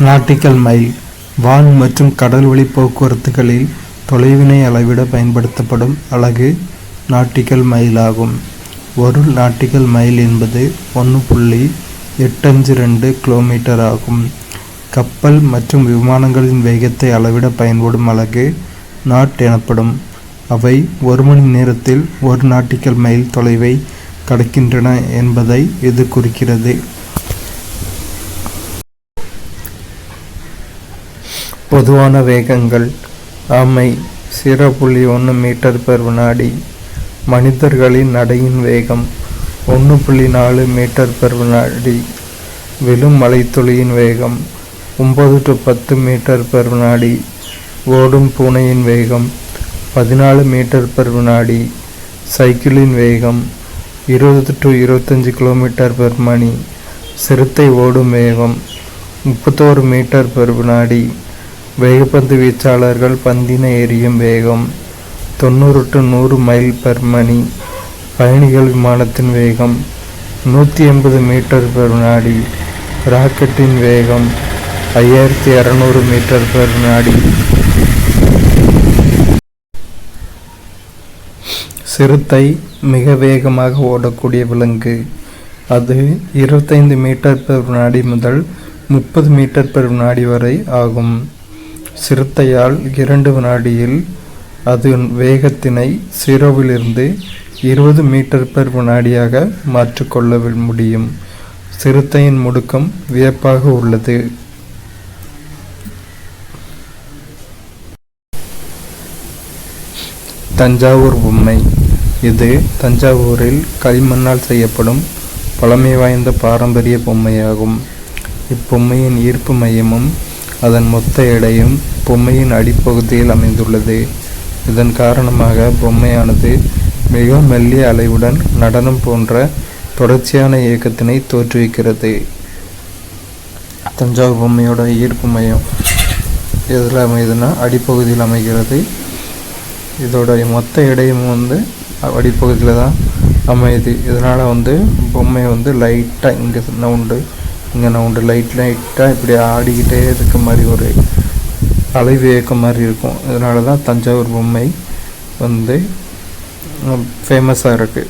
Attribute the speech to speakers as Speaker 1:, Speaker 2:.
Speaker 1: Nautical mile வான் மற்றும் கடல்வழி போக்குவரத்துகளில் தொலைவினை அளவிட பயன்படுத்தப்படும் அலகு நாட்டிக்கல் மைல் ஆகும். ஒரு நாட்டிக்கல் மைல் என்பது 1.852 கிலோமீட்டர் ஆகும். கப்பல் மற்றும் விமானங்களின் வேகத்தை அளவிட பயன்படும் அலகு நாட் எனப்படும். அவை ஒரு மணி நேரத்தில் ஒரு நாட்டிக்கல் மைல் தொலைவை கடக்கின்றன என்பதை இது குறிக்கிறது. பொதுவான வேகங்கள்: ஆமை 0.1 மீட்டர் பெர் வினாடி. மனிதர்களின் நடையின் வேகம் 1.4 மீட்டர் பெர் வினாடி. விழும் மழைத்துளியின் வேகம் 9 to 10 மீட்டர் பெர் வினாடி. ஓடும் பூனையின் வேகம் 14 மீட்டர் பெர் வினாடி. சைக்கிளின் வேகம் 20 to 25 கிலோமீட்டர் பெர் மணி. சிறுத்தை ஓடும் வேகம் 31 மீட்டர் பெர் வினாடி. வேகப்பந்து வீச்சாளர்கள் பந்தினை எறியும் வேகம் 90 to 100 மைல் பெர் மணி. பயணிகள் விமானத்தின் வேகம் 180 மீட்டர் பெர் வினாடி. ராக்கெட்டின் வேகம் 5600 மீட்டர் பெர் வினாடி. சிறுத்தை மிக வேகமாக ஓடக்கூடிய விலங்கு. அது 25 மீட்டர் பெர் வினாடி முதல் 30 மீட்டர் பெர் வினாடி வரை ஆகும். சிறுத்தையால் 2 வினாடியில் அதன் வேகத்தினை 0 20 மீட்டர் பெர் வினாடியாக மாற்றிக்கொள்ள முடியும். சிறுத்தையின் முடுக்கம் வியப்பாக உள்ளது. தஞ்சாவூர் பொம்மை. இது தஞ்சாவூரில் களிமண்ணால் செய்யப்படும் பழமை வாய்ந்த பாரம்பரிய பொம்மையாகும். இப்பொம்மையின் ஈர்ப்பு மையமும் அதன் மொத்த எடையும் பொம்மையின் அடிப்பகுதியில் அமைந்துள்ளது. இதன் காரணமாக பொம்மையானது மிக மெல்லிய அலைவுடன் நடனம் போன்ற தொடர்ச்சியான இயக்கத்தினை தோற்றுவிக்கிறது. தஞ்சாவூர் பொம்மையோட ஈர்ப்பு மையம் எதில் அமையுதுன்னா அடிப்பகுதியில் அமைகிறது. இதோடைய மொத்த எடையும் அடிப்பகுதியில் தான் அமையுது. இதனால் பொம்மை லைட்டாக இங்கே நவுண்டு லைட்டாக இப்படி ஆடிக்கிட்டே இருக்க மாதிரி ஒரு அலைவு இயக்கம் மாதிரி இருக்கும். இதனால தான் தஞ்சாவூர் பொம்மை ஃபேமஸாக இருக்குது.